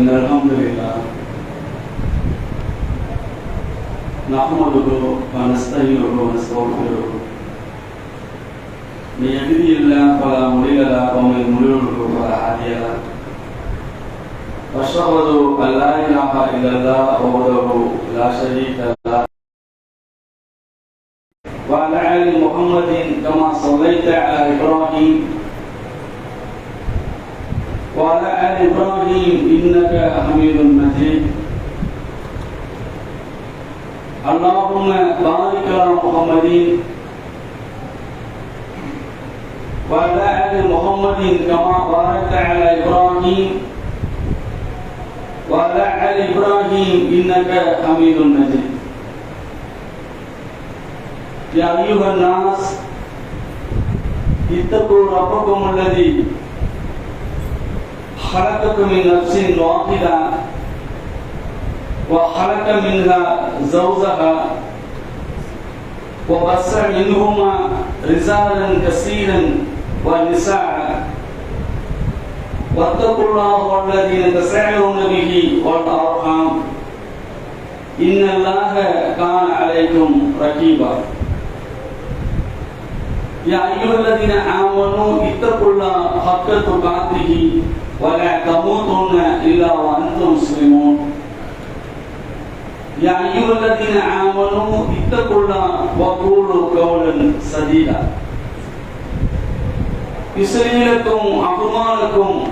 إن الحمد لله نحمده ونستعينه ونستغفره من يهده الله فلا مضل له ومن يضلل فلا هادي له وأشهد أن لا إله إلا الله وحده لا شريك له وعلى آل محمد كما صليت على إبراهيم وعلى آل إبراهيم إنك حميد مجيد اللهم بارك على محمد وعلى آل محمد كما باركت على إبراهيم وعلى آل إبراهيم إنك حميد مجيد يا أيها الناس اتقوا ربكم الذي خلقكم من نفس واحدة وخلق منها زوجها وبث منهما رجالا كثيرا ونساء واتقوا الله الذي تساءلون به والأرحام إن الله كان عليكم رقيبا يا أيها الذين آمنوا اتقوا الله حق تقاته ولا تموتن إلا وأنتم مسلمون يا أيها الذين آمنوا اتقوا الله وقولوا قولا سديدا يصلح لكم أعمالكم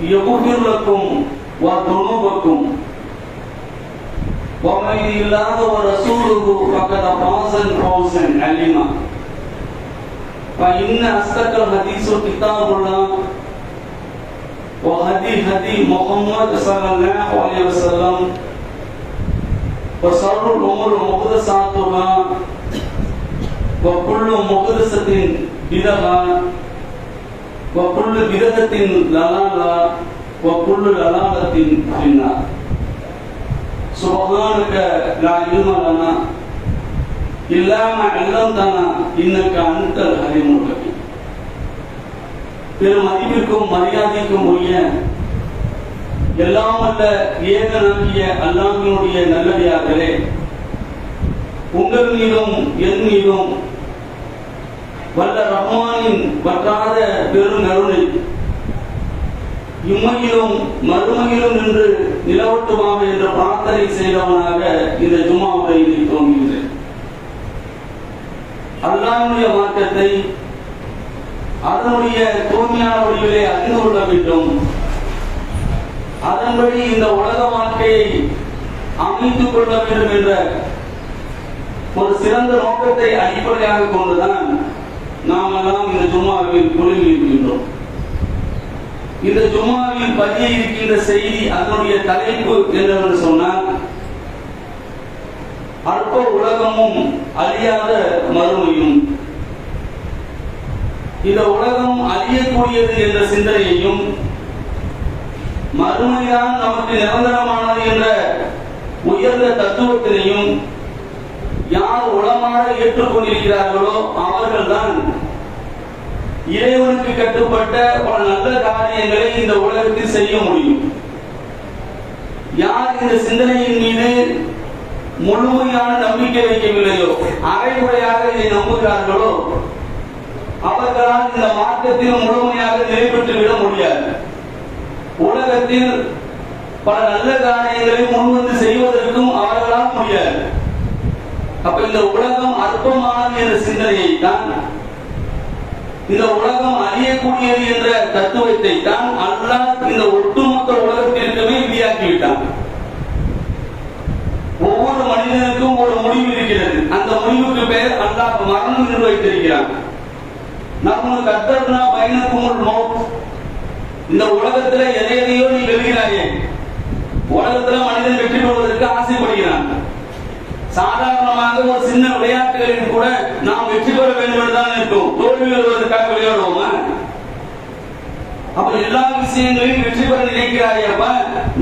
يغفر لكم وذنوبكم ومن يطع الله ورسوله فقد فاز فوزا عظيما فإن أصدق الحديث كتاب الله وهدي محمد صلى الله عليه وسلم وشر الأمور محدثاتها وكل محدثة بدعة وكل بدعة ضلالة وكل ضلالة في النار سبحانك لا علم لنا إلا ما علمتنا إنك أنت العليم الحكيم பெரும் மதிப்பிற்கும் மரியாதைக்கும் உரிய எல்லாம் அல்ல ஏகனாகிய அல்லாஹ்வினுடைய நல்லடியார்களே, உங்கள் மீதும் என் மீதும் வல்ல ரஹ்மானின் வற்றாத பெருநருளை இம்மையிலும் மறுமையிலும் நின்று நிலவட்டுமாக என்ற பிரார்த்தனை செய்தவனாக இந்த ஜும்மா உரையில் தோன்றுகிறேன். அல்லாஹ்வுடைய மார்க்கத்தை அதனுடைய தூய்மையான வழியிலே அறிந்து கொள்ள வேண்டும். அதன்படி இந்த உலக வாழ்க்கையை அமைத்துக் கொள்ள வேண்டும் என்ற ஒரு சிறந்த நோக்கத்தை அடிப்படையாக கொண்டுதான் நாம் எல்லாம் இந்த ஜும்மாவில் குழுமி இருக்கின்றோம். இந்த ஜும்மாவில் பதிய இருக்கின்ற செய்தி, அதனுடைய தலைப்பு என்னவென்று சொன்னால், அற்ப உலகமும் அழியாத மறுமையும். இந்த உலகம் அழியக்கூடியது என்ற சிந்தனையையும் மறுமைதான் நமக்கு நிரந்தரமானது என்ற உயர்ந்த தத்துவத்தினையும் யார் உளமாற ஏற்றுக்கொண்டிருக்கிறார்களோ அவர்கள்தான் இறைவனுக்கு கட்டுப்பட்ட பல நல்ல காரியங்களை இந்த உலகத்தில் செய்ய முடியும். யார் இந்த சிந்தனையின் மீது முழுமையான நம்பிக்கை வைக்கவில்லையோ, அரைகுறையாக இதை நம்புகிறார்களோ, அவர்களால் இந்த மார்க்கத்தில் முழுமையாக நிறைவேற்றி விட முடியாது. உலகத்தில் பல நல்ல காரியங்களை முன்வந்து செய்வதற்கும் அவர்களால் முடியாது. அப்ப இந்த உலகம் அற்பமானது என்ற சிந்தனையை தான், இந்த உலகம் அழியக்கூடியது என்ற தத்துவத்தை தான் அல்லாஹ் இந்த ஒட்டுமொத்த உலகத்திற்குமே விதியாக்கிவிட்டான். ஒவ்வொரு மனிதனுக்கும் ஒரு முடிவு இருக்கிறது. அந்த முடிவுக்கு பெயர் அல்லாஹ் மரணம் என்று வைத்திருக்கிறான். நம்ம கத்தர்னா பயனுக்கும் மௌத். இந்த உலகத்துல எதையோ நீ வெல்கிறாயே, உலகத்துல மனிதன் வெற்றி பெறுவதற்கு ஆசைப்படுகிறான். சாதாரணமாக ஒரு சின்ன விளையாட்டுகளில் கூட நாம் வெற்றி பெற வேண்டும் என்றுதான் இருக்கும். தோல்வி வருவதற்காக விளையாடுவோமா? அப்ப எல்லா விஷயங்களையும் வெற்றி பெற நினைக்கிறாயப்ப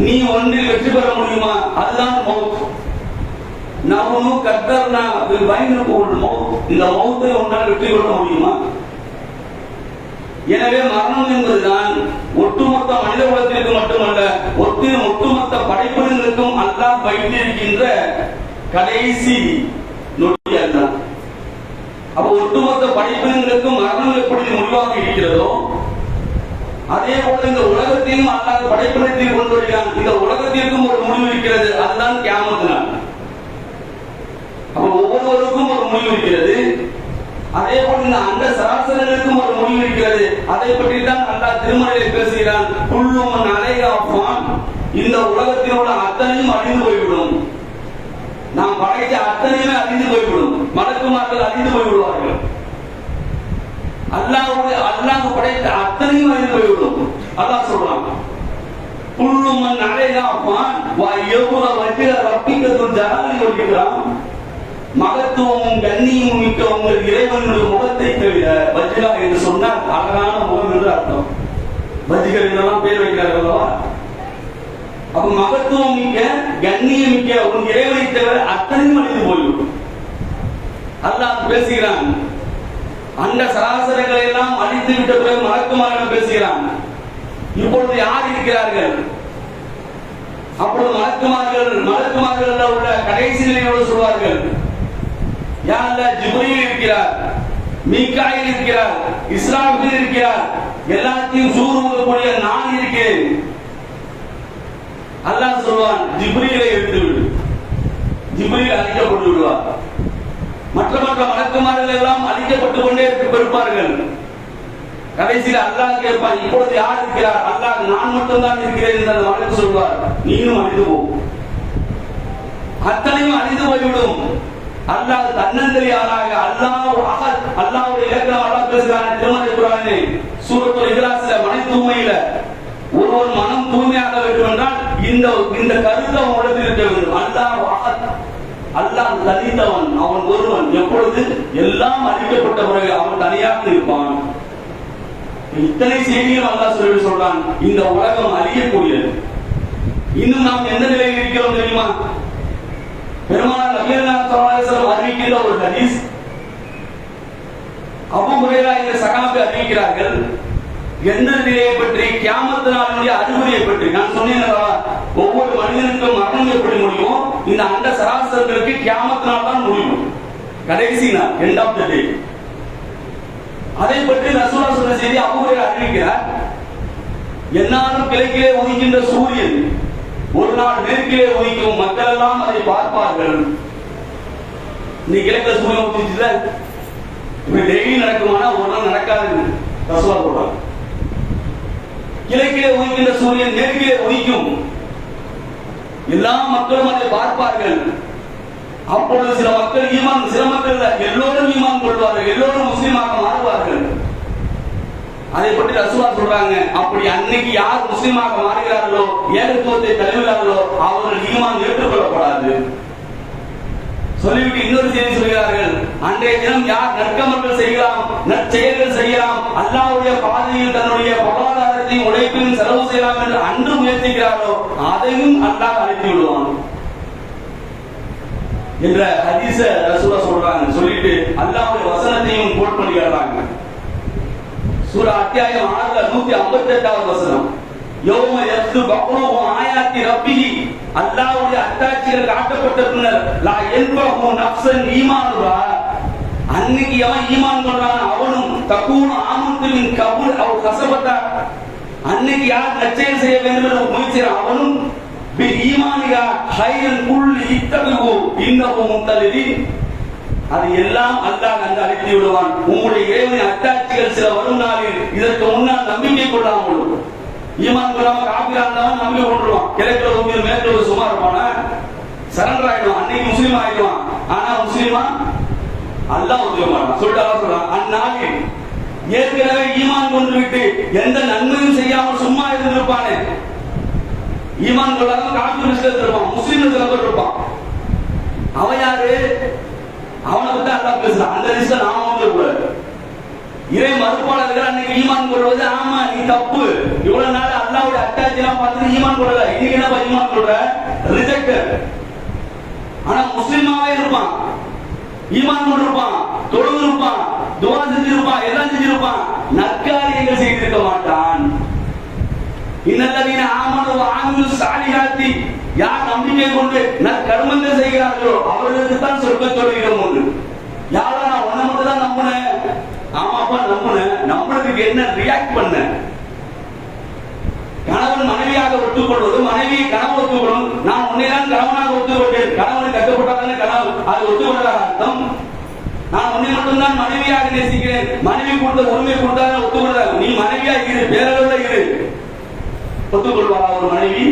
நீ ஒன்றில் வெற்றி பெற முடியுமா? அதுதான் மௌத். நவனு கத்தர்னா பயனுக்கும் மௌத். இந்த மௌத்தை ஒன்றால் வெற்றி கொள்ள முடியுமா? எனவே மரணம் என்பதுதான் ஒட்டுமொத்த மனித குலத்திற்கு மட்டுமல்ல, ஒட்டுமொத்த படைப்பினங்களுக்கும் அல்லாஹ் வைத்திருக்கின்ற கடைசி நொடி அதுதான். அப்ப ஒட்டுமொத்த படைப்பினங்களுக்கும் மரணம் எப்படி முடிவாக இருக்கிறதோ, அதே போல இந்த உலகத்தையும் அல்லாஹ் படைப்பினத்தில் கொண்டு வருகிறான். இந்த உலகத்திற்கும் ஒரு முடிவு இருக்கிறது, அதுதான் கியாமத் நாள். அப்ப ஒவ்வொருவருக்கும் ஒரு முடிவு இருக்கிறது. அதே போல இந்த அண்ட சராசரங்களுக்கும் ஒரு முடிவு இருக்கிறது. அதை பற்றி தான் அல்லாஹ் திருமறையில் பேசுகிறான். குல்லுமன் அலைஹா ஃபான். இந்த உலகத்தில் உள்ள அத்தனையும் அழிந்து போய்விடும். நாம் படைத்த அத்தனையுமே அழிந்து போய்விடும். மலக்குமார்கள் அழிந்து போய்விடுவார்கள். அல்லாஹ் படைத்த அத்தனையும் அழிந்து போய்விடும். அல்லாஹ் சொல்றான், குல்லுமன் அலைஹா ஃபான் வ யபுர வஜ்ஹ ரப்பிக துல் ஜலாலி வல் இக்ராம். மகத்துவமும் கண்ணியமும் மிக்க உங்கள் இறைவனுடைய முகத்தை தவிர, வஜ்ஹா என்று சொன்னால் அழகான முகம் என்று அர்த்தம். வஜ்ஹர் என்றெல்லாம் பேர் வைக்கிறார்கள் அல்லவா? அப்ப மகத்துவம் மிக்க கண்ணியம் மிக்க உன் இறைவனை தவிர அத்தனையும் அழிந்து போய்விடும். அல்லாஹ் பேசுகிறான். அந்த சராசரங்களை எல்லாம் அழித்து விட்ட பிறகு மலக்குமார்கள் பேசுகிறான். இப்பொழுது யார் இருக்கிறார்கள்? அப்பொழுது மலக்குமார்கள் உள்ள கடைசி நிலையோடு சொல்வார்கள், யா அல்லாஹ், ஜிப்ரீல் இருக்கிறார், மீகாயில் இருக்கிறார், இஸ்ராஃபீல் இருக்கிறார், எல்லாத்தையும் சூறுவதற்குரிய நான் இருக்கிறேன். அல்லாஹ் சொல்வான், ஜிப்ரீலை எடுத்து விடு. ஜிப்ரீல் அழிக்கப்பட்டு விடுவார். மற்ற மலக்குமார்கள் எல்லாம் அழிக்கப்பட்டுக் கொண்டே இருப்பார்கள். கடைசியில் அல்லாஹ் கேட்பான், இப்பொழுது யார் இருக்கிறார்? அல்லாஹ், நான் மட்டும்தான் இருக்கிறேன் என்று அந்த மலக்கு சொல்வார். நீனும் அழிந்து போ. அத்தனையும் அழிந்து போய்விடும். அல்லாஹ் தன்னந்தரியாராக அல்லாஹ்வுடைய இலக்கணம் அல்லாஹ் பேசுகிறான் திருமறை குர்ஆனிலே சூரத்துல் இக்லாஸ்ல மன தூய்மையில ஒருவர் மனம் தூய்மையாக வேண்டும் என்றால் இந்த கருத்து அவனுடன் இருக்க வேண்டும். அல்லாஹ் தனித்தவன், அவன் ஒருவன். எப்பொழுது எல்லாம் அழிக்கப்பட்ட பிறகு அவன் தனியாக இருப்பான். இத்தனை செய்திகள் அல்லாஹ் சொல்றான். இந்த உலகம் அழியக்கூடியது. இன்னும் நாம் எந்த நிலையில் இருக்கிறோம் தெரியுமா? பெருமானார் நபிகள் நாயகம் ஸல்லல்லாஹு அலைஹி வஸல்லம் அறிவிக்கிற ஒரு ஹதீஸ், அபூ ஹுரைரா என்ற சஹாபி அறிவிக்கிறார்கள். எந்த நிலையை பற்றி? கியாமத் நாளுடைய அறிகுறியை பற்றி. நான் சொன்னேன், ஒவ்வொரு மனிதனுக்கும் மரணம் எப்படி முடியுமோ, இந்த அண்ட சராசரங்களுக்கு கியாமத் நாள் தான் முடியும். கடைசி நாள், எண்ட் ஆஃப் தி டே. அதை பற்றி ரசூலுல்லாஹ் சொன்ன செய்தி அபூ ஹுரைரா அறிவிக்கிறார். எந்நாளும் கிழக்கிலே உதிக்கின்ற சூரியன் ஒரு நாள் மேற்கிலே உதிக்கும். மக்கள் எல்லாம் அதை பார்ப்பார்கள். நீ கிழக்கில் சூரியன் உதிச்சுல இப்படி டெய்லி நடக்குமானா ஒரு நாள் நடக்காது. ரசூலுல்லாஹ் சொல்றாங்க, கிழக்கிலே உதிக்கின்ற சூரியன் மேற்கிலே உதிக்கும். எல்லா மக்களும் அதை பார்ப்பார்கள். அப்பொழுது சில மக்கள் ஈமான், சில மக்கள் எல்லோரும் ஈமான் கொள்வார்கள், எல்லோரும் முஸ்லிமாக மாறுவார்கள். அதை பற்றி ரசூலுல்லாஹ் சொல்றாங்க, அப்படி அன்னைக்கு யார் முஸ்லிமாக மாறுகிறார்களோ, ஏகத்துவத்தை தழுவுகிறார்களோ, அவர்கள் ஈமான் ஏற்றுக்கொள்ளப்படாது. சொல்லிவிட்டு இன்னொரு செய்தி சொல்கிறார்கள், அன்றைய தினம் யார் நற்கமல்கள் செய்யலாம், நற்செயல்கள் செய்யலாம், அல்லாஹ்வுடைய பாதையில் தன்னுடைய பொருளாதாரத்தையும் உழைப்பையும் செலவு செய்யலாம் என்று அன்று முயற்சிக்கிறாரோ அதையும் அல்லாஹ் அழைத்து விடுவான் என்ற ஹதீஸ ரசூலுல்லாஹ் சொல்றாங்க. சொல்லிட்டு அல்லாஹ்வுடைய வசனத்தையும் கோட் பண்ணிக்கிறாங்க. சூரா அத்தியாயம் 6 158வது வசனம், யௌம யஸ்து பக்ருஹு ஆயாத்தி ரப்பிஹி, அல்லாஹ்வுடைய அத்தாட்சிகள் காட்டப்பட்ட பின்னர் லா யன்ஃபஹு நஃப்ஸன் ஈமானுஹா, அன்னைக்கு அவன் ஈமான் கொண்டான் அவனும் தகூனு ஆமன்து மின் கபுல் அவ் கஸபதா, அன்னைக்கு யார் நற்செயல் செய்ய வேண்டும் என்று முயற்சிக்கிறான் அவனும் பி ஈமானிகா ஹைரன் குல் இத்தபிஹு இன்னஹு முத்தலிதீன், அது எல்லாம் அல்லாஹ் அங்கு அழைத்து விடுவான். உங்களுடைய இறைவனின் அத்தாட்சிகள் சில வரும் நாளில் இதற்கு முன்னால் நம்பிக்கை கொள்ளாமல் ஈமான் கொள்ளாம காபிரா இருந்தவன் நம்பிக்கை கொண்டுருவான். கிழக்கு உண்மையில் மேற்கு சும்மா இருப்பானா, சரண்டர் ஆயிடுவான், அன்னைக்கு முஸ்லீம் ஆயிடுவான். ஆனா முஸ்லீமா அல்லாஹ் ஒத்துக்க மாட்டான். சொல்றான், அந்நாளில் ஏற்கனவே ஈமான் கொண்டு விட்டு எந்த நன்மையும் செய்யாமல் சும்மா இருந்திருப்பானே, ஈமான் கொள்ளாம காபிர் லிஸ்ட்ல இருப்பான், முஸ்லீம் சில பேர் இருப்பான், அவன் யாரு? அவனை பத்தி அல்லாஹ் பேசுறான். அந்த லிஸ்ட்ல நாம வந்து கூடாது. இறை மறுப்பாளர்கள் அன்னைக்கு ஈமான் கொள்வது, ஆமா நீ தப்பு, இவ்வளவு நாள் அல்லாஹ்வுடைய அட்டாச் எல்லாம் பார்த்து ஈமான் கொள்ளல, இன்னைக்கு என்ன ஈமான் கொள்ற? ரிஜெக்டட். ஆனா முஸ்லிமாவே இருப்பான், ஈமான் கொண்டிருப்பான், தொழுது இருப்பான், துஆ செஞ்சிருப்பான், எல்லாம் செஞ்சிருப்பான், நற்காரியங்கள் செய்திருக்க மாட்டான். இன்னல்லதீன ஆமனு வ ஆமிலு ஸாலிஹாத்தி, யார் நம்பிக்கை கொண்டு நற்கர்மங்கள் செய்கிறார்களோ அவர்களுக்கு தான் சொர்க்கத்தோட இடம் உண்டு. யாரா நான் உன்னை மட்டும் தான் நம்புனேன், ஆமாப்பா நம்புனேன், நம்புறதுக்கு என்ன ரியாக்ட் பண்ண? கணவன் மனைவியாக ஒத்துக்கொள்வது, மனைவி கணவன் ஒத்துக்கொள்ளும், நான் உன்னைதான் கணவனாக ஒத்துக்கொண்டேன், கணவன் கட்டப்பட்டாதானே கணவன், அது ஒத்துக்கொண்டதாக அர்த்தம். நான் உன்னை மட்டும்தான் மனைவியாக நேசிக்கிறேன், மனைவி கொடுத்த உரிமை கொடுத்தாலும் ஒத்துக்கொள்றாங்க. நீ மனைவியா இரு, பேரளவுல இரு, ஒத்துக்கொள்வாரா ஒரு மனைவி?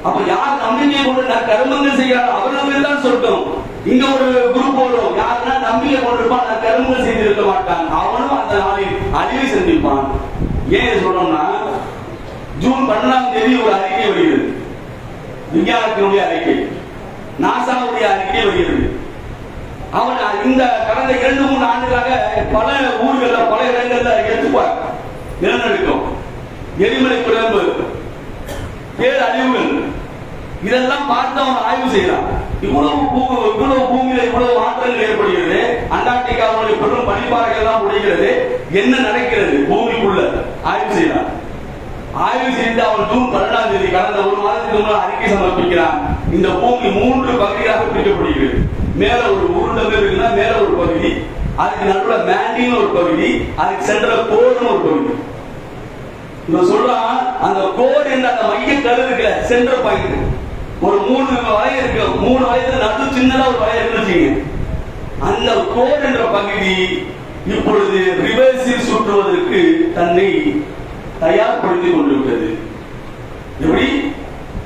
அப்ப யார் நம்பிக்கை கொண்டு கர்மங்கள் செய்கிறார் அவர்களுக்கு தான் சொர்க்கம். இங்க ஒரு குரூப் வரும், யாருன்னா நம்பிக்கை கொண்டிருப்பான், கர்மங்கள் செய்திருக்க மாட்டான், அவனும் அந்த நாளில் அழிவை சந்திப்பான். ஏன் சொல்றோம்னா, ஜூன் 12ஆம் தேதி ஒரு அறிக்கை வருகிறது, விஞ்ஞானத்தினுடைய அறிக்கை, நாசாவுடைய அறிக்கை வருகிறது. அவன் இந்த கடந்த 2-3 ஆண்டுகளாக பல ஊர்கள்ல பல இடங்கள்ல எடுத்துப்பார், நிலநடுக்கம், எரிமலை பிளம்பு, பேரழிவுகள், இதெல்லாம் பார்த்து அவன் ஆய்வு செய்யறான். இவ்வளவு பூமியில இவ்வளவு மாற்றங்கள் ஏற்படுகிறது, அண்டார்டிகாவுடைய பெரும் பனிப்பாறைகள் எல்லாம் உடைகிறது, என்ன நடக்கிறது பூமிக்குள்ள ஆய்வு செய்யறான். ஆய்வு செய்து அவன் ஜூன் 12ஆம் தேதி கடந்த ஒரு மாதத்துக்கு முன்னால் அறிக்கை சமர்ப்பிக்கிறான். இந்த பூமி 3 பகுதியாக பிரிக்கப்படுகிறது. மேல ஒரு உருண்டை இருக்குன்னா மேல ஒரு பகுதி, அதுக்கு நடுவுல மேண்டின்னு ஒரு பகுதி, அதுக்கு சென்டர்ல கோர்னு ஒரு பகுதி. இவன் சொல்றான், அந்த கோர் என்ற அந்த மைய கரு இருக்கு, சென்டர் பாயிண்ட், ஒரு 3 வளையம் இருக்கு, 3 வளையத்துல நடு சின்னதா ஒரு வளையம் இருக்குன்னு, அந்த கோர் என்ற பகுதி இப்பொழுது ரிவர்ஸில் சுற்றுவதற்கு தன்னை தயார்படுத்திக் கொண்டிருக்கிறது. எப்படி?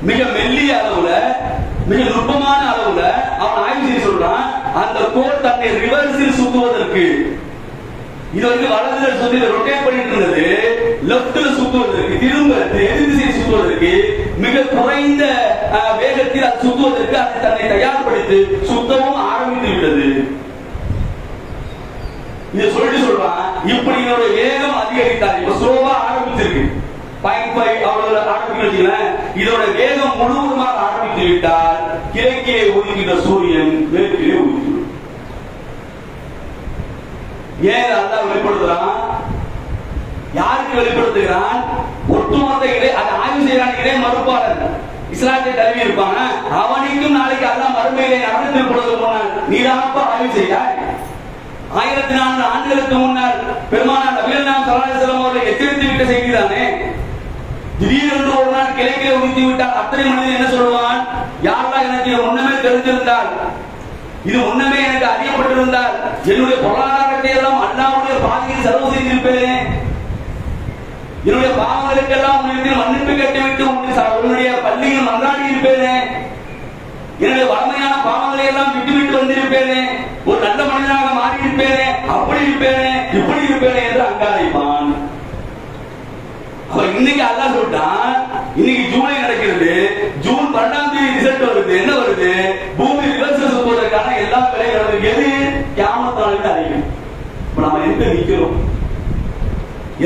மிக மெல்லிய அளவுல, மிக நுட்பமான அளவுல அவன் ஆய்வு செய்ய சொல்றான். அந்த கோர் தன்னை ரிவர்ஸில் சுற்றுவதற்கு, இது வந்து வலதுல சுத்தி ரொட்டேட் பண்ணிட்டு இருந்தது, லெப்ட்ல சுத்துவதற்கு, திரும்ப எதிர் திசையில் சுத்துவதற்கு, மிக குறைந்த வேகத்தில் அது சுத்துவதற்கு அதை தன்னை தயார்படுத்தி சுத்தவும் ஆரம்பித்து விட்டது. இதை சொல்லிட்டு சொல்றான், இப்படி இதோட வேகம் அதிகரித்தார், இப்ப ஸ்லோவா ஆரம்பிச்சிருக்கு, 0.5 அவ்வளவு ஆரம்பிக்கிறேன், இதோட வேகம் முழுவதுமாக ஆரம்பித்து விட்டால் கிழக்கே உதிக்கின்ற சூரியன் மேற்கிலே உதிக்கும். ஏன் அல்லாஹ் வெளிப்படுத்துறான்? யாருக்கு வெளிப்படுத்துகிறான்? ஒட்டுமொத்த அதை ஆய்வு செய்யறான் இறை மறுப்பாளர், இஸ்லாத்தை தழுவி இருப்பான, அவனுக்கும் நாளைக்கு அல்லாஹ் மறுமையிலே நடந்து கொடுத்து போனான். நீதாப்ப ஆய்வு செய்யாய். 1400 ஆண்டுகளுக்கு முன்னால் பெருமானார் நபிகள் நாயகம் ஸல்லல்லாஹு அலைஹி வஸல்லம் அவர்களை எச்சரித்து விட்ட செய்திதானே. திடீரென்று ஒரு நாள் கிழக்கிலே உதித்து விட்டால் அத்தனை மனிதன் என்ன சொல்லுவான்? யாரெல்லாம் எனக்கு முன்னமே தெரிஞ்சிருந்தால், இது முன்னமே எனக்கு அறியப்பட்டிருந்தால், என்னுடைய பொருளாதாரத்தை எல்லாம் அல்லாஹ்வுடைய பாதையில் செலவு செய்திருப்பேனே, என்னுடைய பாவங்களுக்கெல்லாம் உன்னிடத்தில் மன்னிப்பு கேட்டுவிட்டு உன்னுடைய பள்ளியில் மன்றாடி இருப்பேனே, என்னுடைய வறுமையான பாவங்களை எல்லாம் விட்டுவிட்டு வந்திருப்பேனே, ஒரு நல்ல மனிதனாக மாறி இருப்பேனே, அப்படி இருப்பேனே, இப்படி இருப்பேனே என்று அங்காளிப்பான். இன்னைக்கு அல்லாஹ் சொல்லிட்டான், இன்னைக்கு ஜூலை நடக்கிறது, ஜூன் 12ஆம் தேதி ரிசல்ட் வருது, என்ன வருது? பூமி ரிவர்ஸ் சுற்றுவதற்கான எல்லா வேலைகளும் எது கியாமத்தால அறியும். இப்ப நம்ம எங்க நிக்கிறோம்,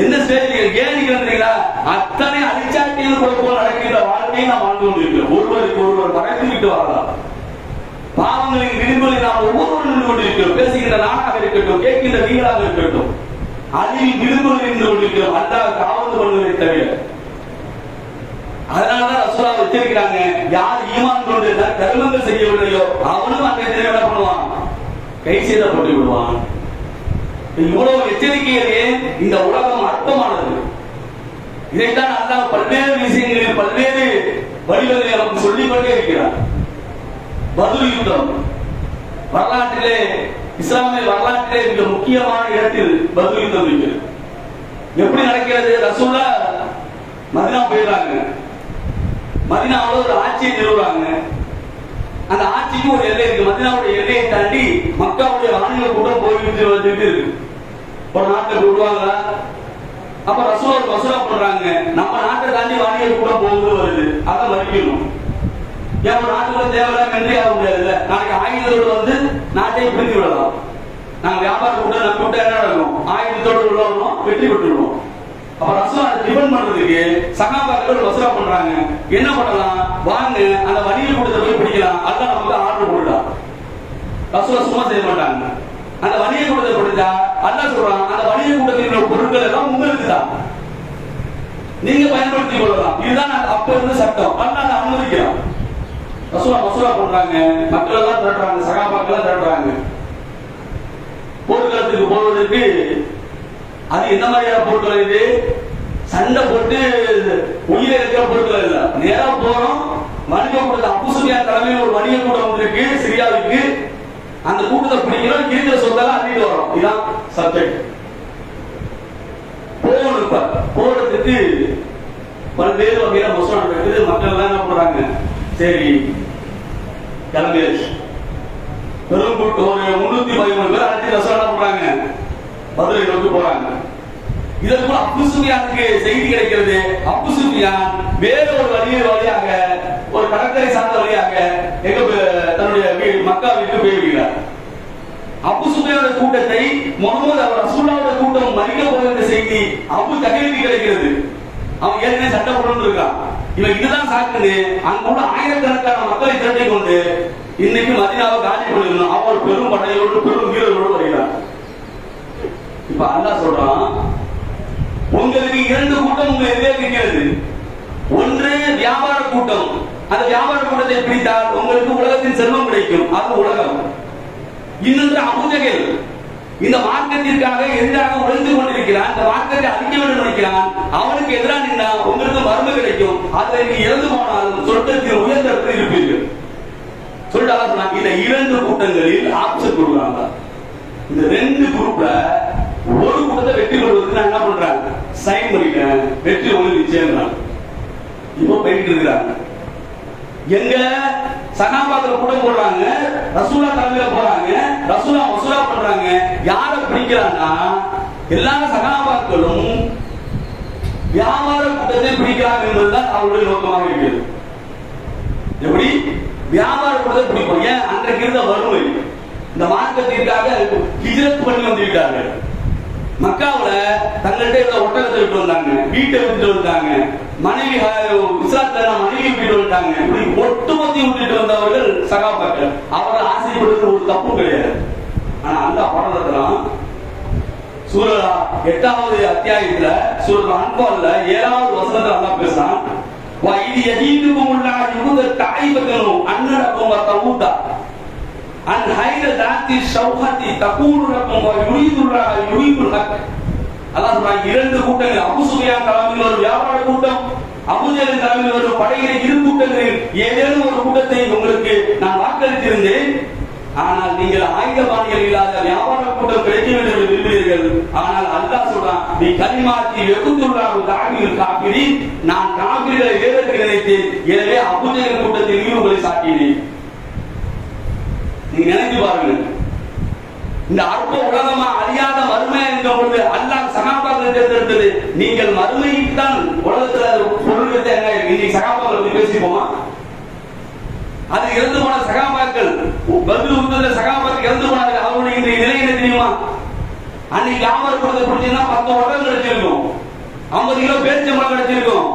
எந்த ஸ்டேஜில் ஏன் நிக்கிறீங்களா? அத்தனை அழிச்சாட்டியில் போல நடக்கின்ற வாழ்க்கையை நாம் வாழ்ந்து கொண்டிருக்கிறோம். ஒருவருக்கு ஒருவர் மறைத்துவிட்டு வரலாம். பாவங்களின் விளிம்பில் நாம் ஒவ்வொருவரும் நின்று கொண்டிருக்கிறோம். பேசுகின்ற நானாக இருக்கட்டும், கேட்கின்ற நீங்களாக இருக்கட்டும், அதில் விளிம்பில் நின்று கொண்டிருக்கிறோம். அல்லாஹ் காவல் பண்ணுவதை தவிர. அதனாலதான் ரசூலா வச்சிருக்கிறாங்க, யார் ஈமான் கொண்டு கர்மங்கள் செய்யவில்லையோ அவனும் அந்த என்ன பண்ணுவான், கை செய்தப்பட்டு விடுவான். இவ்வளவு எச்சரிக்கையிலே இந்த உலகம் அர்த்தமானது. இதைத்தான் அல்லாஹ் பல்வேறு விஷயங்களில் பல்வேறு வடிவங்களை நமக்கு சொல்லிக் கொண்டே இருக்கிறார். பத்ர் யுத்தம் வரலாற்றிலே, இஸ்லாமிய வரலாற்றிலே மிக முக்கியமான இடத்தில் பத்ர் யுத்தம் இருக்கிறது. எப்படி நடக்கிறது? ரசூலா மதீனா போயிடுறாங்க. மதீனாவுல ஒரு ஆட்சியை நிறுவுறாங்க. அந்த ஆட்சிக்கு ஒரு எல்லை இருக்கு. மதீனாவுடைய எல்லையை தாண்டி மக்காவுடைய வாணிகள் கூட போயிட்டு வந்துட்டு இருக்கு. ஒரு நாட்டுக்கு விடுவாங்களா? அப்ப ரசூலா வசூலா பண்றாங்க, நம்ம நாட்டை தாண்டி வாணிகள் கூட போகுது வருது, அதை மதிக்கணும். ஏன் நாட்டுக்குள்ள தேவையில்லாம் நன்றி ஆக முடியாது. நாளைக்கு ஆயுதத்தோடு வந்து நாட்டை பிரிந்து விடலாம். நாங்க வியாபார கூட்டம் நம்ம கூட்டம் என்ன நடக்கும், ஆயுதத்தோடு உள்ளவரும் வெற்றி பெற்றுடுவோம். அப்ப ரசூலா டிபெண்ட் பண்றதுக்கு சகாபாக்கள் வசூலா பண்றாங்க. என்ன பண்ணலாம், வாங்க அந்த வணிக கூட்டத்தை போய் பிடிக்கலாம், அதான் நமக்கு ஆர்டர் போடலாம். ரசூலா சும்மா செய்ய மாட்டாங்க. அந்த வணிக கூட்டத்தை பிடிச்சா அல்லாஹ் சொல்றான், அந்த வணிக கூட்டத்தின் பொருட்கள் எல்லாம் உங்களுக்கு தான், நீங்க பயன்படுத்திக் கொள்ளலாம். இதுதான் அப்ப இருந்து சட்டம். அல்லாஹ் அனுமதிக்கிறான். ரசூலா வசூலா பண்றாங்க, மக்கள் எல்லாம் திரட்டுறாங்க, சகாபாக்கள் எல்லாம் திரட்டுறாங்க. போர்க்களத்துக்கு போவதற்கு அது என்ன மாதிரியான பொருட்கள்? இது சண்டை போட்டு உயிரை இருக்கிற பொருட்கள் இல்ல. நேரா போறோம், வணிக கூட்டத்தை அபூ சுஃபியான் தலைமையில் ஒரு வணிக கூட்டம் வந்திருக்கு சிரியாவுக்கு. அந்த கூட்டத்தை பிடிக்கிறோம், இருக்கிற சொத்தெல்லாம் அள்ளிட்டு வரோம். இதுதான் சப்ஜெக்ட். போகணும். இப்ப போறதுக்கு பல்வேறு வகையில மசோதா இருக்குது. மக்கள் எல்லாம் என்ன பண்றாங்க, சரி கிளம்பியாச்சு. பெரும் கூட்டம் ஒரு 313 பேர் அழைச்சி ரசூலா பண்றாங்க, பத்ரை நோக்கி போறாங்க. இதற்குள்ள அபூ சுஃபியானுக்கு செய்தி கிடைக்கிறது. அபூ சுஃபியான் வேற ஒரு வழியாக, ஒரு கடற்கரை சார்ந்த வழியாக எங்க தன்னுடைய மக்கா விட்டு போயிருக்கிறார். அபூ சுஃபியானுடைய கூட்டத்தை முகமது அவர் ரசூலுல்லாஹ்வுடைய கூட்டம் மறிக்க போகிற செய்தி அபூ ஜஹலுக்கு கிடைக்கிறது. அவன் ஏற்கனவே சட்டை போட்டு இருக்கான். இவன் இதுதான் சாக்குன்னு அங்குள்ள ஆயிரக்கணக்கான மக்களை திரட்டிக் கொண்டு இன்னைக்கு மதீனாவை காலி பண்ணிடணும். அவர் பெரும் படையோடு பெரும் வீரர்களோடு வருகிறார். இப்ப அல்லாஹ் சொல்றான், உங்களுக்கு 2 கூட்டம் உங்க எதிரே இருக்கிறது. ஒன்று வியாபார கூட்டம். அந்த வியாபார கூட்டத்தை பிடித்தால் உங்களுக்கு உலகத்தின் செல்வம் கிடைக்கும், அது உலகம். இன்னொன்று அபூ ஜஹல், இந்த மார்க்கத்திற்காக எதிராக உழைத்து கொண்டிருக்கிறான், இந்த மார்க்கத்தை அழிக்க வேண்டும் நினைக்கிறான். அவனுக்கு எதிராக நின்றா உங்களுக்கு மர்ம கிடைக்கும், அதை நீ இறந்து போனாலும் சொர்க்கத்தில் உயர்ந்த இடத்தில் இருப்பீர்கள் சொல்லிட்டு இந்த 2 கூட்டங்களில் ஆப்ஷன் கொடுக்குறாங்க. இந்த 2 குரூப்ல ஒரு கூட்டத்தை வெற்றி கொள்வதற்கு நான் என்ன பண்றாங்க, சைன் பண்ணிட்டேன், வெற்றி ஒன்று நிச்சயம். இப்போ போயிட்டு இருக்கிறாங்க. எங்க சகாபாக்கள் கூட போடுறாங்க, ரசூலா தலைமையில போறாங்க, ரசூலா வசூலா பண்றாங்க. யார பிடிக்கிறான்னா எல்லா சகாபாக்களும் வியாபார கூட்டத்தை பிடிக்கிறாங்க என்பதுதான் அவருடைய நோக்கமாக இருக்கிறது. எப்படி வியாபார கூட்டத்தை பிடிப்போம்? ஏன் அன்றைக்கு இருந்த வறுமை, இந்த மார்க்கத்திற்காக ஹிஜ்ரத் பண்ணி வந்திருக்கார்கள். மக்காவுல தங்கள்கிட்ட இருந்த ஒட்டகத்தை விட்டு வந்தாங்க, வீட்டை விட்டு வந்தாங்க, மனைவி இஸ்லாத்துல மனைவி விட்டு வந்துட்டாங்க. இப்படி ஒட்டுமொத்தி விட்டுட்டு வந்தவர்கள் சகாபாக்கள். அவர்கள் ஆசைப்படுறது ஒரு தப்பும் கிடையாது. ஆனா அந்த பாடலாம் சூரா 8வது அத்தியாயத்துல சூரா அன்பால்ல 7வது வசனத்துல அல்லாஹ் பேசுறான், வைதி யஹீதுகுமுல்லாஹ் யுத தாயிபகனு அன்னரகும் வதவுதா அன் ஹைர தாத்தி ஷௌஹதி தகூனு ரக்கும் வ யுரீதுல்லாஹ் யுரீதுல் ஹக். அல்லாஹ் சொல்றான், 2 கூட்டங்கள், அபூ சுஃபியான் தலைமையில் ஒரு வியாபார கூட்டம், அபூ ஜஹல் தலைமையில் ஒரு படையிலே 2 கூட்டங்களில் ஏதேனும் ஒரு கூட்டத்தை உங்களுக்கு நான் வாக்களித்திருந்தேன். ஆனால் நீங்கள் ஆயுதபாணிகள் இல்லாத வியாபார கூட்டம் கிடைக்க வேண்டும் என்று விரும்புகிறீர்கள். ஆனால் அல்லாஹ் சொல்றான், நீ கலிமாத்தி யகுதுல்லாஹு தாபில் காஃபிரின், நான் காஃபிர்களை வேதத்தில் நினைத்தேன், எனவே அபூ ஜஹல் கூட்டத்தில் உங்களை சாட்டினேன். நீங்க நினைத்து பாருங்கள், இந்த அற்ப உலகமா அழியாத மறுமை என்ற பொழுது அல்லாஹ் சகாபாக்களை தேர்ந்தெடுத்தது. நீங்கள் மறுமைக்கு தான் உலகத்துல பொருள் என்ன இன்னைக்கு சகாபாக்களை பத்தி பேசிப்போமா? அது இறந்து போன சகாபாக்கள், பத்ர் யுத்தத்துல சகாபாக்கள் அன்னைக்கு வியாபாரம் கொடுத்த பிடிச்சா 10 ஒட்டகம் கிடைச்சிருக்கும், 50 கிலோ பேரிச்சம்பழம் கிடைச்சிருக்கும்.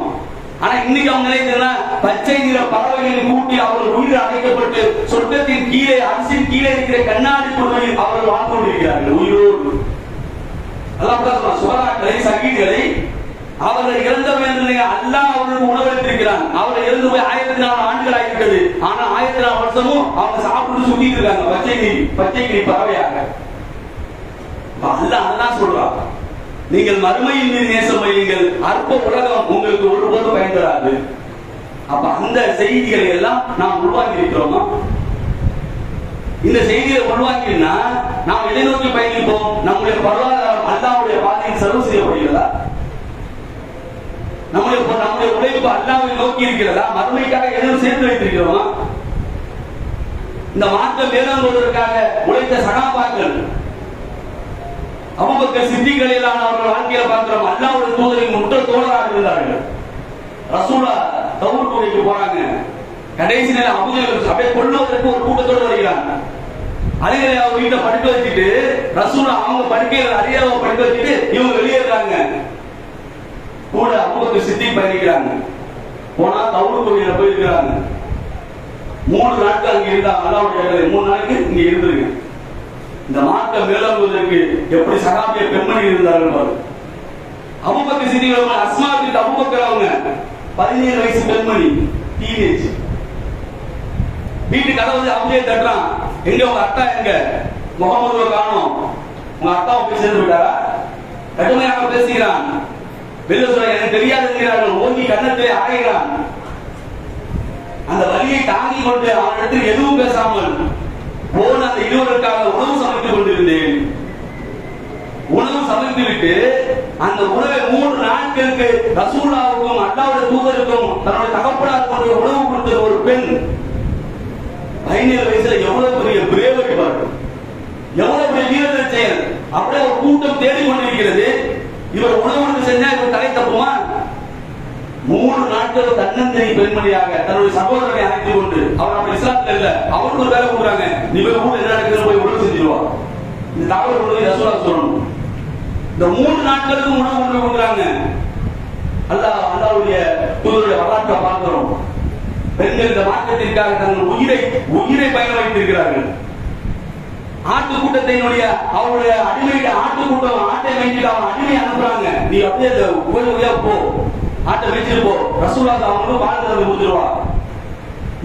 ஆனா இன்னைக்கு அவங்க நினைக்கிறா பச்சை நிற பறவைகளை கூட்டி அவர்கள் உயிர் அடைக்கப்பட்டு சொர்க்கத்தின் கீழே அரசின் கீழே இருக்கிற கண்ணாடி பொருளில் அவர்கள் வாழ்ந்து கொண்டிருக்கிறார்கள் உயிரோடு. அல்லாஹ் சுபராக்களை சகீதுகளை அவர்கள் இறந்தவர்கள் என்று அல்லாஹ் அவர்களுக்கு உணவளித்திருக்கிறான். அவர்கள் இறந்து போய் 1004 ஆண்டுகள் ஆகிவிட்டது. ஆனா 1004 வருஷமும் அவங்க சாப்பிட்டு சுத்திட்டு இருக்காங்க பச்சை கிளி பறவையாக. அல்லாஹ் அதான் சொல்றான், நீங்கள் மறுமையின் மீது நேசம் வையுங்கள், அற்ப உலகம் உங்களுக்கு ஒருபோதும் பயன் தராது. அப்ப அந்த செய்திகளை எல்லாம் நாம் உருவாக்கி இருக்கிறோமா? இந்த செய்தியை உருவாக்கினா நாம் எதை நோக்கி பயணிப்போம்? நம்முடைய பொருளாதாரம் அல்லாஹ்வுடைய பாதையில் செலவு செய்யப்படுகிறதா? நம்முடைய உழைப்பு அல்லாஹ்வை நோக்கி இருக்கிறதா? மறுமைக்காக எதுவும் சேர்த்து வைத்திருக்கிறோமா? இந்த மாற்றம் வேதம் கொள்வதற்காக உழைத்த சகாபாக்கள் அபூபக்கர் சித்திக் ரலியல்லாஹு அன்ஹு அவர்கள் வாழ்க்கையில பார்க்கிறோம். அல்லாஹ்வுடைய தூதரின் முற்ற தோழராக இருந்தார்கள். ரசூலா தபூக் போருக்கு போறாங்க. கடைசி நேரம் அபூஜஹல் அப்படியே கொல்லுவதற்கு ஒரு கூட்டத்தோடு வருகிறாங்க. அலிகளை அவங்க வீட்டை படுக்க வச்சுட்டு ரசூலா அவங்க படுக்கையில அலியாவை படுக்க வச்சுட்டு இவங்க வெளியேறாங்க. கூட அபூபக்கர் சித்திக் பயணிக்கிறாங்க. போனா தபூக் போரில போயிருக்கிறாங்க. 3 நாட்கள் அங்க இருந்தாங்க. அல்லாஹ்வுடைய 3 நாளைக்கு இங்க இருந்திருங்க. இந்த மார்க்கம் மேலோங்குவதற்கு எப்படி சகாபிய பெண்மணி இருந்தார்கள் பாரு. அபூபக்கர் சித்திக் அவர்கள் அஸ்மா பின்த் அபூபக்கர் அவங்க 17 வயசு பெண்மணி, டீனேஜ். வீட்டு கதவு அப்படியே தட்டுறான், எங்க உங்க அத்தா எங்க? முகமதுவை காணோம். உங்க அத்தாவை போய் சேர்ந்து விட்டாரா? கடுமையாக பேசுகிறான். வெளில சொல்ல எனக்கு தெரியாது என்கிறார்கள். ஓங்கி கண்ணத்தை அறைகிறான். அந்த வலியை தாங்கிக் கொண்டு அவனிடத்தில் எதுவும் பேசாமல் போன அந்த இருவருக்காக உணவு சமைத்துக் கொண்டிருந்தேன். உணவு சமைத்து விட்டு அந்த உணவை 3 நாட்களுக்கு ரசூலுல்லாஹ்வுக்கும் அல்லாஹ்வுடைய தூதருக்கும் தன்னுடைய தகப்பனார் கொண்டு உணவு கொடுத்த ஒரு பெண் 17 வயசுல எவ்வளவு பெரிய பிரேவரி பாரு, எவ்வளவு பெரிய வீரத்தை செயல். அப்படியே ஒரு கூட்டம் தேடிக் கொண்டிருக்கிறது. இவர் உணவு செஞ்சா இவர் தலை தப்புமா? 3 நாட்கள் தன்னந்தனி பெண்மணியாக தன்னுடைய சகோதரனை அழைத்துக் கொண்டு, அவர் அப்படி இஸ்லாத்துல இல்ல, அவருக்கு ஒரு வேலை கொடுக்குறாங்க, நீ போய் கூட என்ன நடக்குதுன்னு போய் உணவு செஞ்சிருவா. இந்த தகவல் கொண்டு ரசூலுல்லாஹ் சொல்லணும். இந்த 3 நாட்களுக்கு உணவு கொண்டு கொடுக்குறாங்க. அல்லாஹ்வுடைய தூதருடைய வரலாற்றை பார்க்கிறோம். பெண்கள் இந்த மாற்றத்திற்காக தங்கள் உயிரை பயணம் வைத்திருக்கிறார்கள். ஆட்டுக்கூட்டத்தினுடைய அவருடைய அடிமையிட்ட ஆட்டுக்கூட்டம் ஆட்டை மேய்ச்சிட்டு அவன் அடிமை அனுப்புறாங்க, நீ அப்படியே உபயோகியா போ, ஆட்டை மேய்ச்சிட்டு போ. ரசூலுல்லாஹ் அவங்களுக்கு வாழ்ந்து கொடுத்துருவா.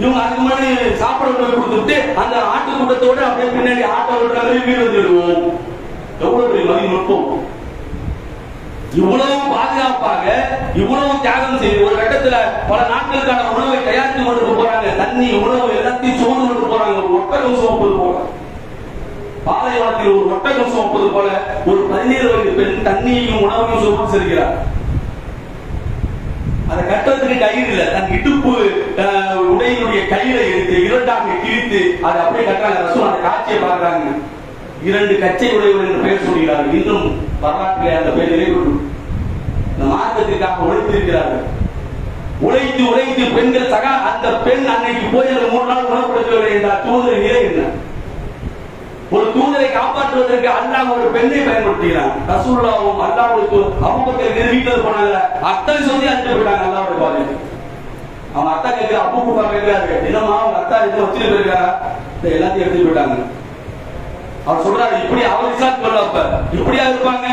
இவங்க அதுக்கு முன்னாடி சாப்பிட போய் கொடுத்துட்டு அந்த ஆட்டுக்கூட்டத்தோட அப்படியே பின்னாடி ஆட்டை விடுறாங்க, வீடு வந்துடுவோம். எவ்வளவு பெரிய மதி நுட்பம்! இவ்வளவு பாதுகாப்பாக இவ்வளவு தியாகம் செய்து ஒரு கட்டத்துல பல நாட்களுக்கான உணவை தயாரித்து கொண்டு போறாங்க. தண்ணி உணவு எல்லாத்தையும் சுமந்து கொண்டு போறாங்க. ஒரு ஒட்டகம் சுமப்பது போல, பாலைவனத்தில் ஒரு ஒட்டகம் சுமப்பது போல ஒரு 17 வயது பெண் தண்ணியையும் உணவையும் சுமந்து செல்கிறார். அதை கட்டுறதுக்கு கயிறு இல்ல, தன் இடுப்பு உடையினுடைய கயிறை எடுத்து 2ஆக கிழித்து அதை அப்படியே கட்டுறாங்க. ரசூல் அந்த காட்சியை பார்க்கிறாங்க. 2 கச்சை உடையவர் என்று பெயர் சொல்கிறார்கள். இன்னும் வரலாற்றிலே அந்த பெயர் நிலைபெற்று இந்த மார்க்கத்திற்காக உழைத்திருக்கிறார்கள். உழைத்து பெண்கள் அந்த பெண் அன்னைக்கு போய் அந்த 3 நாள் உணவு கொடுக்கவில்லை என்றால் தூதரின் நிலை என்ன? ஒரு தூதரை காப்பாற்றுவதற்கு அல்லாஹ் ஒரு பெண்ணை பயன்படுத்துகிறான். ரசூலுல்லாஹ்வும் அல்லாஹ்வுக்கு அபூபக்கர் வீட்டுல போனாங்க, அத்தனை சொல்லி அனுப்பி விட்டாங்க அல்லாஹ்வுடைய பாதையில். அவங்க அத்தா கேட்கிற அபூபக்கர் கேட்கிறாரு, என்னமா அவங்க அத்தா எதுவும் வச்சுட்டு போயிருக்காரா? எல்லாத்தையும் எடுத்துட்டு போயிட்டாங்க. அவர் சொல்றாரு, இப்படி அவர் இஸ்லாம் சொல்லுவப்ப இப்படியா இருப்பாங்க,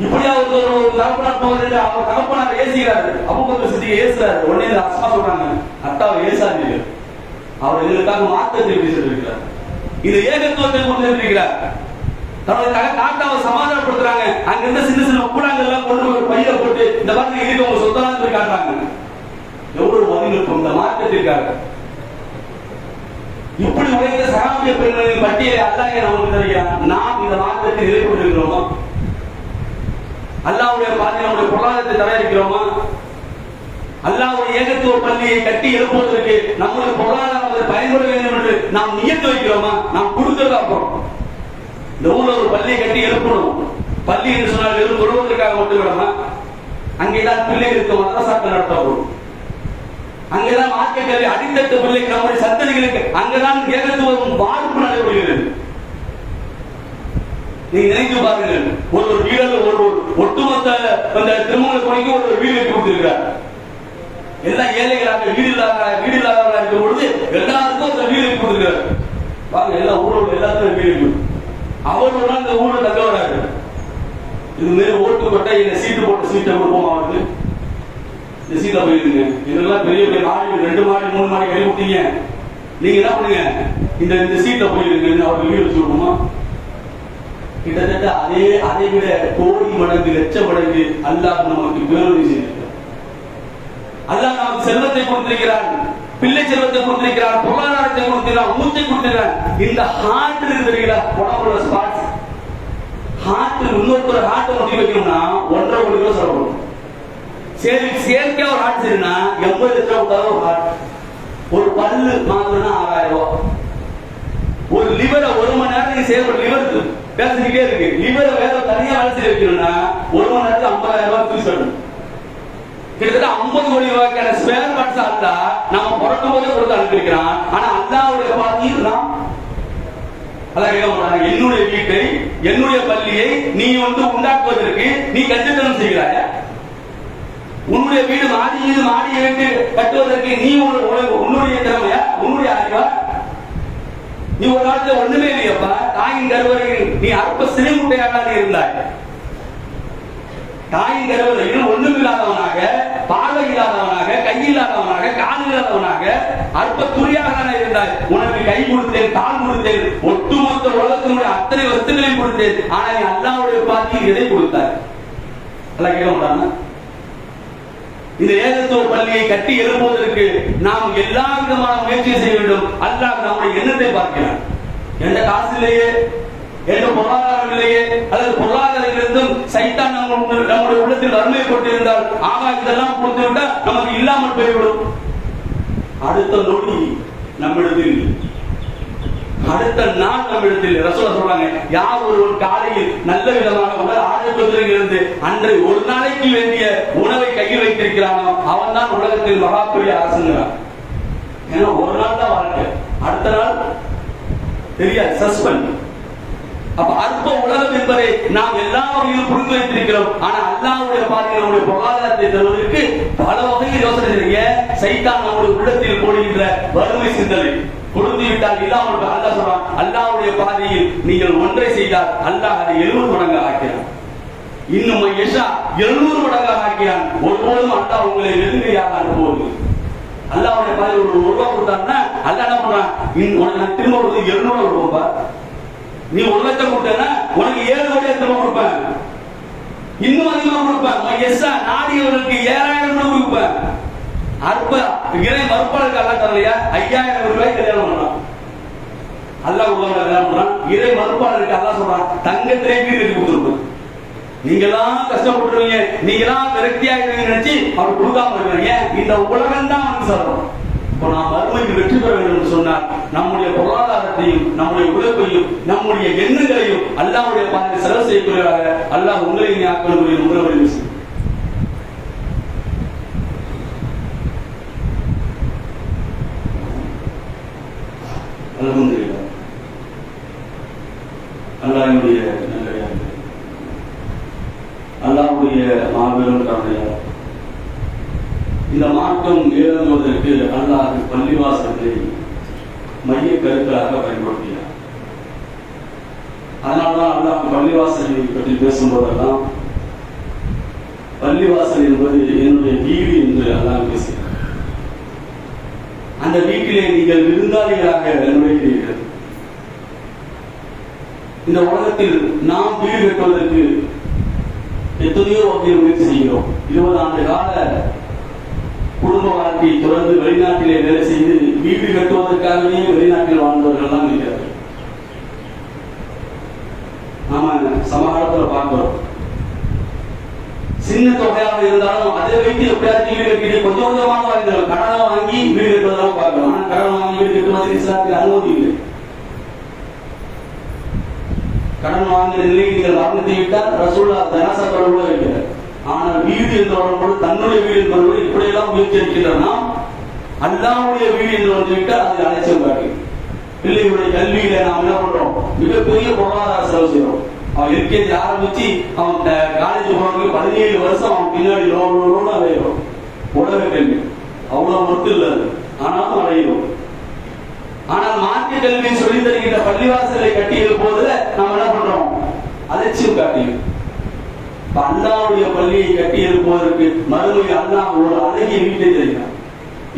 இப்படியா ஒரு தகப்பனார் போகிறது. அவர் தகப்பனார் ஏசுகிறாரு, அபூபக்கர் சித்திக் ஏசுறாரு. உடனே அஸ்மா சொல்றாங்க, அத்தாவை ஏசாதீங்க, அவர் எங்களுக்காக மாற்றத்தை பேசிட்டு இது ஏகத்துவத்தை கொண்டு இருக்கிறார். தன்னுடைய தாத்தாவை சமாதானப்படுத்துறாங்க. அங்க இருந்த சின்ன கூடாங்கள் எல்லாம் கொண்டு ஒரு பையில போட்டு இந்த மாதிரி இருக்கு உங்க சொத்தலாம் சொல்லி காட்டுறாங்க. எவ்வளவு மதிநுட்பம் இந்த மாற்றத்திற்காக! இப்படி உழைத்த சகாபிய பெண்களின் பட்டியலை அல்லாஹ் நமக்கு தருகிறான். நாம் இந்த மாற்றத்தை நிலைப்பட்டிருக்கிறோமா? அல்லாஹ்வுடைய பாதையில் நம்முடைய பொருளாதாரத்தை தயாரிக்கிறோமா? அல்லாஹ்வுடைய ஏகத்துவ பள்ளியை கட்டி எழுப்புவதற்கு நம்முடைய பொருளாதாரம் பயன்பட வேண்டும் என்று நாம் நியத்து வைக்கிறோமா? நாம் கொடுக்கிறதா போறோம். இந்த ஊர்ல ஒரு பள்ளியை கட்டி எழுப்பணும். பள்ளி என்று சொன்னால் வெறும் தொழுவதற்காக மட்டும் விடாம அங்கேதான் பிள்ளைகளுக்கு மதரசாக்கள் நடத்தப்படும். அங்கேதான் மார்க்கெட் அடித்தட்டு பிள்ளைக்கு நம்முடைய சந்ததிகளுக்கு அங்கதான் ஏகத்துவம் வாழ்ப்பு நடைபெறுகிறது. நீங்க நினைத்து பாருங்கள், ஒரு வீடு ஒரு ஒட்டுமொத்த அந்த திருமண துணைக்கு ஒரு வீடு கட்டி கொடுத்திருக்கிறார். எல்லாம் ஏழைகளாக வீடு இல்லாதவர்களாக இருக்கும் பொழுது எல்லாருக்கும் அந்த வீடு கட்டி கொடுத்திருக்கிறார். பாருங்க, எல்லா ஊரோட எல்லாத்துக்கும் வீடு இருக்கு. அவரோட அந்த ஊரை தக்க வராது. இது மாரி ஓட்டு கொட்டை இந்த சீட்டு போட்டு சீட்டை கொடுப்போம். அவருக்கு இந்த சீட்டை போயிருங்க. இதெல்லாம் பெரிய பெரிய மாடி 2 மாடி 3 மாடி கை விட்டீங்க. நீங்க என்ன பண்ணுங்க, இந்த சீட்டை போயிருங்க. அவருக்கு வீடு வச்சு விடுமா? கிட்டத்தட்ட அதை விட கோடி மடங்கு லட்ச மடங்கு அல்லாஹ் நமக்கு பேருதவி செய்திருக்கிறார். அல்லாஹ் நமக்கு செல்வத்தை கொடுத்திருக்கிறான், பிள்ளை செல்வத்தை கொடுத்திருக்கிறான், பொருளாதாரத்தை கொடுத்திருக்கிறான், மூச்சை கொடுத்திருக்கிறான். இந்த ஹார்ட் இருக்கிறீங்களா, உடம்புல ஸ்பாட்ஸ் ஹார்ட், இன்னொருத்தர் ஹார்ட்டை முடி வைக்கணும்னா 1.5 கோடி ரூபாய் செலவு. சரி, செயற்கையா ஒரு ஹார்ட் சரினா 80 லட்சம் ரூபாய் ஒரு ஹார்ட். ஒரு பல்லு மாத்திரம்னா 6000 ரூபாய். ஒரு லிவரை 1 மணி நேரம் நீங்க செயல்பட லிவர் பேசிக்கிட்டே இருக்கு. லிவரை வேற தனியா வேலை செய்ய வைக்கணும்னா 1 மணி நேரத்துக்கு 50,000 ரூபாய் ஃபீஸ் கட்டணும். கிட்டத்தட்ட 50 கோடி ரூபாய்க்கான ஸ்பேர் பார்ட்ஸ் அல்லா நம்ம பிறக்கும் போதே கொடுத்து அனுப்பியிருக்கிறான். ஆனா அல்லாஹ்வுடைய பாதியில் என்னுடைய வீட்டை என்னுடைய பள்ளியை நீ உண்டாக்குவதற்கு நீ கஞ்சத்தனம் செய்கிறாய. உன்னுடைய வீடு மாடியை வைத்து கட்டுவதற்கு நீ உன்னுடைய திறமையா, உன்னுடைய அறிவா? நீ ஒரு காலத்துல ஒண்ணுமே இல்லையப்பா. தாயின் கருவறையில் நீ அற்ப சிறை முட்டையாக இருந்தாய். தாயின் கருவறையில் ஒண்ணும் இல்லாதவனாக, பார்வை இல்லாதவனாக, கை இல்லாதவனாக, கால் இல்லாதவனாக, அற்ப துணியாக இருந்தாய். உனக்கு கை கொடுத்தேன், கால் கொடுத்தேன், ஒட்டுமொத்த உலகத்தினுடைய அத்தனை வஸ்துகளையும் கொடுத்தேன். ஆனா நீ அல்லாஹ்வுடைய பாதையில் எதை கொடுத்தாய்? எல்லாம் கேட்க மாட்டாங்க. இந்த ஏகத்துவ பள்ளியை கட்டி எழுப்புவதற்கு நாம் எல்லா விதமான முயற்சியை செய்ய வேண்டும். அல்லாஹ் நம்முடைய எண்ணத்தை பார்க்கிறான். எந்த காசு இல்லையே, எந்த பொருளாதாரம் இல்லையே, அல்லது பொருளாதாரத்திலிருந்தும் சைத்தான் நம்முடைய உள்ளத்தில் வறுமையை கொண்டிருந்தால் இதெல்லாம் கொடுத்து விட்டால் நமக்கு இல்லாமல் போய்விடும். அடுத்த நொடி நம்மிடத்தில், அடுத்த நாள் நம்மிடத்தில். ரசூலுல்லாஹ் சொல்றாங்க, யார் ஒருவன் காலையில் நல்ல விதமாக உடல் ஆரோக்கியத்தில் இருந்து அன்றை ஒரு நாளைக்கு வேண்டிய உணவை கையில் வைத்திருக்கிறானோ அவன் தான் உலகத்தில் மகாபெரிய அரசுங்கிறான். ஏன்னா ஒரு நாள் தான் வாழ்க்கை, அடுத்த நாள் தெரியாது, சஸ்பெண்ட். அப்ப அற்ப உலகம் என்பதை நாம் எல்லா வகையிலும் புரிந்து வைத்திருக்கிறோம். ஆனா அல்லாஹ்வுடைய பாதையில் நம்முடைய பொருளாதாரத்தை தருவதற்கு பல வகையில் யோசனை செய்ய சைத்தான் நம்முடைய உள்ளத்தில் போடுகின்ற வறுமை சிந்தனை கொடுத்து விட்டால் இல்லாமல் அல்லாஹ் சொல்றான், அல்லாஹ்வுடைய பாதையில் நீங்கள் ஒன்றை செய்தால் அல்லாஹ் அதை 70 மடங்காக ஆக்கிறான். இன்னும் 700 மடங்காக ஆக்கிறான். ஒருபோதும் அல்லாஹ் உங்களை நெருங்கியாக அனுப்புவது. அல்லாஹ்வுடைய பாதையில் ஒரு ரூபாய் கொடுத்தான்னா அல்லாஹ் என்ன பண்றான், உனக்கு நான் திரும்ப 200 கொடுப்பா. நீ 1 லட்சம் கொடுத்தா உனக்கு 7 கோடி திரும்ப கொடுப்பேன், இன்னும் அதிகமாக கொடுப்பேன். நாடியவர்களுக்கு 7000 கொடுப்பேன். அற்ப இறை மறுப்பாளருக்கு அல்லாஹ் தரலையா 5000 ரூபாய் கல்யாணம் பண்றான். அல்லாஹ் உலக கல்யாணம் பண்றான். இறை மறுப்பாளருக்கு அல்லாஹ் சொல்றான், தங்கத்திலே வீடு கட்டி கொடுத்துருப்பேன். நீங்க எல்லாம் கஷ்டப்பட்டுருவீங்க, நீங்க எல்லாம் விரக்தியாக நினைச்சு அவர் கொடுக்காம இருக்கிறீங்க. இந்த உலகம் தான் அவனுக்கு சொல்றோம். இப்போ நாம் மறுமைக்கு வெற்றி பெற வேண்டும் என்று சொன்னால் நம்முடைய பொருளாதாரத்தையும் நம்முடைய உழைப்பையும் நம்முடைய எண்ணங்களையும் அல்லாஹ்வுடைய பாதையில் செலவு செய்யக்கூடியவராக அல்லாஹ் உங்களை ஆக்கக்கூடிய உங்களை அல்ஹம்துலில்லாஹ். அல்லாஹ்வுடைய நல்லடியார்களே, அல்லாஹ்வுடைய மாபெரும் கருணையால் இந்த மார்க்கம் ஏறுவதற்கு அல்லாஹ் பள்ளிவாசலை மைய கருத்தாக பயன்படுத்தினார். அதனால்தான் அல்லாஹ் பள்ளிவாசலை பற்றி பேசும்போதெல்லாம் பள்ளிவாசல் என்பது என்னுடைய வீடு என்று அல்லாஹ் பேசினார். அந்த வீட்டிலே நீங்கள் விருந்தாளிகளாக நுழைகிறீர்கள். இந்த உலகத்தில் நாம் வீடு கட்டுவதற்கு எத்தனையோ வகையில் முயற்சி செய்கிறோம். 20 ஆண்டு கால குடும்ப வாழ்க்கையை தொடர்ந்து வெளிநாட்டிலே வேலை செய்து வீடு கட்டுவதற்காகவே வெளிநாட்டில் வாழ்ந்தவர்கள் தான் இருக்கிறார்கள். நாம சமகாலத்தில் பார்க்கிறோம். சின்ன தொகையாக இருந்தாலும் அதை வைத்து எப்படியாவது வீடு கட்டி கொஞ்சம் கொஞ்சமாக வாழ்ந்தார்கள். கடனை வாங்கி வீடு கட்டுவதெல்லாம் பார்க்கிறோம். ஆனால் கடன் வாங்கி வீடு கட்டுவது இஸ்லாத்தில் அனுமதி இல்லை. கடன் வாங்குகிற நிலையை நீங்கள் மரணத்தை விட்டால் ரசூலுல்லாஹ் ஜனாஸா தொழுகை வைக்கிறார். ஆனால் வீடு என்று வரும்போது தன்னுடைய வீடு என்பது இப்படியெல்லாம் முயற்சி இருக்கின்றன. அல்லாஹ்வுடைய வீடு என்று வந்துவிட்டால் அது அலட்சியம் காட்டி பிள்ளைகளுடைய கல்வியில நாம் என்ன பண்றோம், மிகப்பெரிய பொருளாதார செலவு செய்யறோம். அவன் எல்கேஜி ஆரம்பிச்சு அவன் காலேஜ் போறவங்க 17 வருஷம் அவன் பின்னாடி லோன் அலையிடும். உலக கல்வி அவ்வளவு ஒர்த்து இல்லை, ஆனாலும் அலையிடும். ஆனால் மார்க்க கல்வியை சொல்லி தருகின்ற பள்ளிவாசலை கட்டிய போதுல நம்ம என்ன பண்றோம்? அலட்சியம் காட்டியும். அல்லாவுடைய பள்ளியை கட்டி எழுப்புவதற்கு மறுமையில் அல்லாஹ் ஒரு அழகிய வீட்டை தருகிறார்.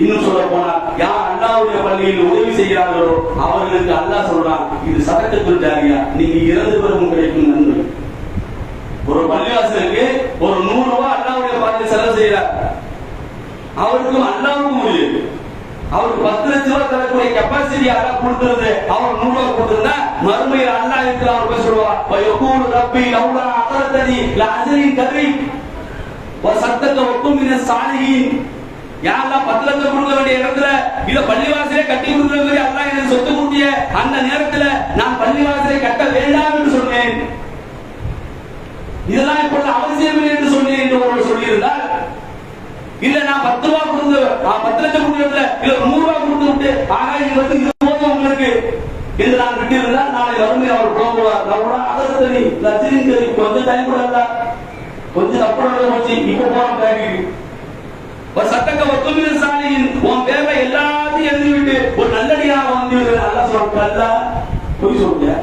இன்னும் சொல்ல போனா யார் அல்லாவுடைய பள்ளியில் உதவி செய்கிறார்களோ அவர்களுக்கு அல்லாஹ் சொல்றான், இது சதக்கத்துல் ஜாரியா, நீங்க இறந்து பிறகும் கிடைக்கும் நன்மை. ஒரு பள்ளிவாசலுக்கு ஒரு 100 ரூபாய் அல்லாவுடைய பாதையில் செலவு செய்கிறார், அவருக்கும் அல்லாவுக்கும் முடியாது. அவருக்கு 10 லட்சம் ரூபாய் தரக்கூடிய கெப்பாசிட்டி அல்லாஹ் கொடுத்திருந்து அவர் 100 ரூபாய் கொடுத்திருந்தா மறுமையில் அல்லாஹ் இருக்கிற அவர் போய் சொல்லுவார், வயகூல் ரப்பி லௌலா அகரதனி லஅஜரின் கரீம் வசத்தக வக்கும் மின சாலிஹீன். யா அல்லாஹ் 10 லட்சம் கொடுக்க வேண்டிய இடத்துல இத பள்ளிவாசலே கட்டி கொடுக்கிற மாதிரி அல்லாஹ் எனக்கு சொத்து கொடுத்திய அந்த நேரத்துல நான் பள்ளிவாசலை கட்ட வேண்டாம் என்று சொன்னேன், இதெல்லாம் இப்பொழுது அவசியம் இல்லை என்று சொன்னேன் என்று ஒருவர் சொல்லியிருந்தால், இல்ல நான் 10 ரூபாய் கொடுத்து 10 லட்சம் கொடுக்கறதுல இல்ல 100 ரூபாய் கொடுத்து விட்டு ஆனா இது வந்து இது போதும் உங்களுக்கு என்று நான் விட்டிருந்தால் நாளை வறுமை அவர் போகுவார். நம்மளோட அகரத்தனி லட்சரின் கறி கொஞ்சம் டைம் கூட கொஞ்சம் அப்புறம் போச்சு, இப்ப போறோம் பேங்க்கு சட்டக்க ஒத்துமிழ் சாலியின் உன் பேர்ல எல்லாத்தையும் எழுதிவிட்டு ஒரு நல்லடியாக வந்து நல்லா சொல்ல பொய் சொல்லுங்க.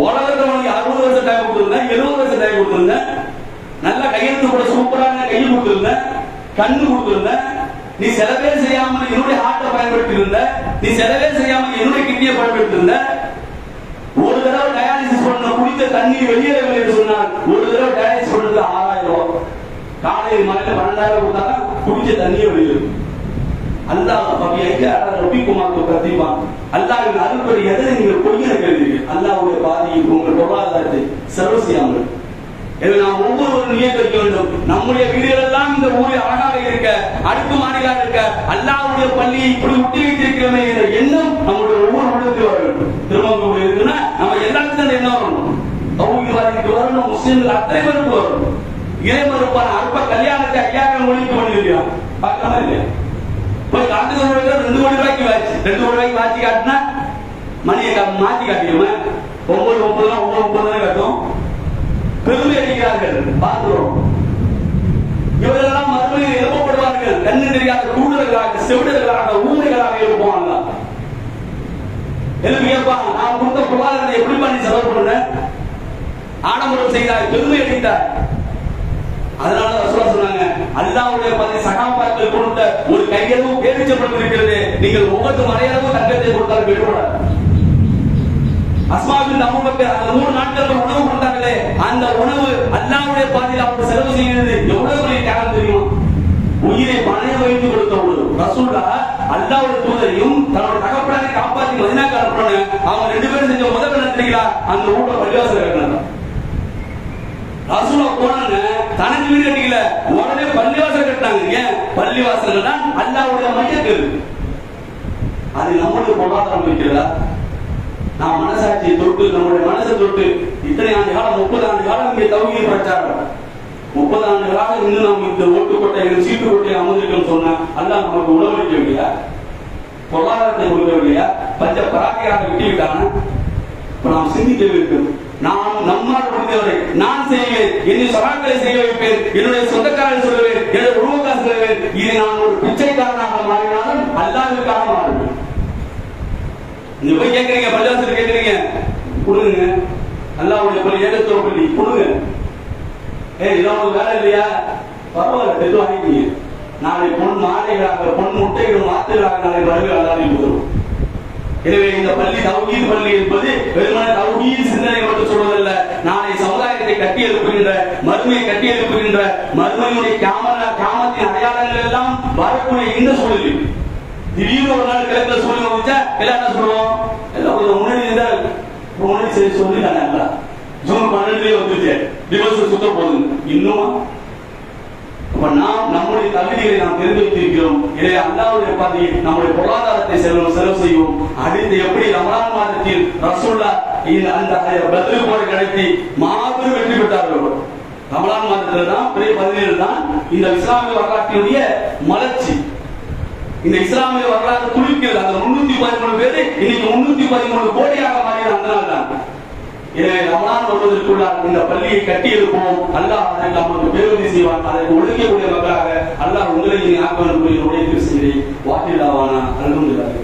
உலகத்தவனுக்கு 60 வருஷம் டைம் கொடுத்துருந்தேன், 70 வருஷம் டைம் கொடுத்துருந்தேன், நல்ல கையெழுத்து கூட சூப்பரான கையை கொடுத்திருந்தேன், கண்ணு கொடுத்திருந்தேன், நீ செலவே செய்யாமல் என்னுடைய ஹார்ட்டை பயன்படுத்தி இருந்த, நீ செலவே செய்யாமல் என்னுடைய கிட்னியை பயன்படுத்தி இருந்த, ஒரு தடவை டயாலிசிஸ் பண்ண குடித்த தண்ணீர் வெளியேறவில்லை என்று சொன்னால் ஒரு தடவை டயாலிசிஸ் பண்ணது 6000 ரூபாய், காலையில் மலையில 12,000 கொடுத்தாங்க குடிச்ச தண்ணியை வெளியேறும். அல்லாஹ் ரபிக்குமார் கத்திப்பான், அல்லாஹ்வின் அருள்படி எதை நீங்கள் பொய்யன கேள்வீர்கள், அல்லாஹ்வுடைய பாதையை உங்கள் பொருளாதாரத்தை செலவு செய்யாமல். நாம் ஒவ்வொருவரும் நியமிக்க வேண்டும், நம்முடைய வீடுகள் எல்லாம் இந்த ஊரில் அழகாக இருக்க, அடுக்கு மாடிகளாக இருக்க, அல்லாஹ்வுடைய பள்ளியை இப்படி ஒட்டி வைத்திருக்கிறோமே என்ற எண்ணம் நம்முடைய ஒவ்வொரு உள்ளத்தில் வர வேண்டும். திருமங்கூர் இருக்குன்னா நம்ம எல்லாத்துக்கும் எண்ணம் வரணும், தௌஹீத்வாதிக்கு வரணும், முஸ்லிம்கள் அத்தனை பேருக்கு வரணும். இறை மறுப்பான அற்ப கல்யாணத்தை 5000 மொழிக்கு பண்ணிருக்கிறான், பார்க்கலாமா இல்லையா? போய் காட்டுக்கு 2 கோடி ரூபாய்க்கு வாச்சு, 2 கோடி ரூபாய்க்கு மாற்றி காட்டினா மணியை மாற்றி காட்டிடுவேன், 9 கட்டும் பெருமை அடிக்கிறார்கள். பார்க்கிறோம், இவர்களெல்லாம் மறுமையில் எழுப்பப்படுவார்கள், கண்ணு தெரியாத கூடுதல்களாக செவிடர்களாக ஊமைகளாக எழுப்புவாங்க. எழுப்பியப்பா நான் கொடுத்த பொருளாதாரத்தை எப்படி பண்ணி செலவு பண்ண, ஆடம்பரம் செய்தார், பெருமை அடித்தார். அதனால ரசூலுல்லாஹ் சொன்னாங்க, அல்லாஹ்வுடைய பதி சகாபாக்கள் கொடுத்த ஒரு கையளவு பேரிச்சப்பட்டிருக்கிறது, நீங்கள் ஒவ்வொரு மறையளவு தங்கத்தை கொடுத்தால் பெற்றுவிடாது. அஸ்மா பின் அபூ பக்கர் அந்த 3 நாட்கள் உணவு கொடுத்தாங்களே, அந்த உணவு அல்லாஹ்வுடைய பாதையில் அவங்க செலவு செய்கிறது எவ்வளவு பெரிய தியாகம் தெரியுமா? உயிரை பணைய வைத்து கொடுத்த உணவு. ரசூலுல்லாஹ் அல்லாஹ்வுடைய தூதரையும் தன்னோட தகப்பனை காப்பாற்றி மதீனாக்கு அனுப்புறாங்க. அவங்க 2 பேரும் செஞ்ச முதல் என்ன தெரியுங்களா? அந்த ஊர்ல பள்ளிவாசல் கட்டினாங்க. ரசூலுல்லாஹ் போனாங்க, தனக்கு வீடு கட்டிக்கல, உடனே பள்ளிவாசல் கட்டினாங்க. ஏன்? பள்ளிவாசல் தான் அல்லாஹ்வுடைய மையக்கரு. அது நம்முடைய பொருளாதாரம் இருக்கிறதா? நாம் மனசாட்சியை தொட்டு நம்முடைய மனசை தொட்டு இத்தனை ஆண்டு காலம் 30 ஆண்டு காலம் இங்கே தௌஹீத் பிரச்சாரம், 30 ஆண்டுகளாக இன்னும் நாம் இந்த ஓட்டுக்கொட்டை சீட்டு கொட்டை அமர்ந்திருக்கோம் சொன்னா அல்லாஹ் நமக்கு உணவளிக்கவில்லையா? பொருளாதாரத்தை கொடுக்கவில்லையா? பஞ்ச பராக்கையாக விட்டுவிட்டான. இப்ப நாம் சிந்திக்க வேண்டும். நாம் நம்மால் முடிந்தவரை நான் செய்வேன், என்னுடைய சகாக்களை செய்ய வைப்பேன், என்னுடைய சொந்தக்காரர்கள் சொல்லுவேன், என்னுடைய குடும்பக்காரர் சொல்லுவேன். இது நான் ஒரு பிச்சைக்காரனாக மாறினாலும் அல்லாஹ்வுக்காக மாறுவேன். நீங்க போய் கேட்கறீங்க, பள்ளிவாசல் கேட்கறீங்க, கொடுங்க, அல்லாஹ்வுடைய பள்ளி ஏகத்துவ பள்ளி கொடுங்க. இதெல்லாம் ஒரு வேலை இல்லையா? பரவாயில்ல, தெரு வாங்கிக்கீங்க. நாளை பொன் மாலைகளாக பொன் முட்டைகளும் மாத்துகளாக நாளை வரவே அல்லாஹ் வரும். எனவே இந்த பள்ளி தௌஹீத் பள்ளி என்பது வெறுமனே தௌஹீத் சிந்தனை மட்டும் சொல்வதல்ல, நாளை சமுதாயத்தை கட்டி எழுப்புகின்ற, மறுமையை கட்டி எழுப்புகின்ற, மறுமையுடைய கியாமத்தின் அடையாளங்கள் எல்லாம் வரக்கூடிய இந்த சூழலில் திடீர்னு ஒரு நாள் கிழக்கு சூழ்நிலை வச்சா எல்லாம் என்ன சொல்லுவோம்? எல்லாம் கொஞ்சம் முன்னாடி சரி சொல்லி நான் ஜூன் 12 வந்துச்சு, டிவோர்ஸ் சுத்த போகுது. இன்னுமா நாம் நம்முடைய தகுதிகளை நாம் தெரிந்து வைத்திருக்கிறோம். இதை அல்லாஹ்வுடைய பாதையில் நம்முடைய பொருளாதாரத்தை செலவு செய்வோம். அடுத்து எப்படி ரமலான் மாதத்தில் ரசூலுல்லாஹ் அந்த பத்ர் போரை நடத்தி மாபெரும் வெற்றி பெற்றார்கள். ரமலான் மாதத்தில் தான் 17 தான் இந்த இஸ்லாமிய வரலாற்றினுடைய மலர்ச்சி, இந்த இஸ்லாமிய வரலாறு துளிக்கிறது. அந்த 313 பேரு இன்னைக்கு 313 கோடியாக மாறிய அந்த நாள் தான். எனவே ரமலான் வருவதற்குள்ளால் இந்த பள்ளியை கட்டி இருப்போம். அல்லாஹ் அதற்கு நமக்கு பேருதவி செய்வான். அதற்கு ஒழிக்கக்கூடிய மக்களாக அல்லாஹ் உங்களையும் ஆக்கவன் உடைய செய்கிறேன். வாக்கில்லாவானா அல்ஹம்துலில்லாஹ்.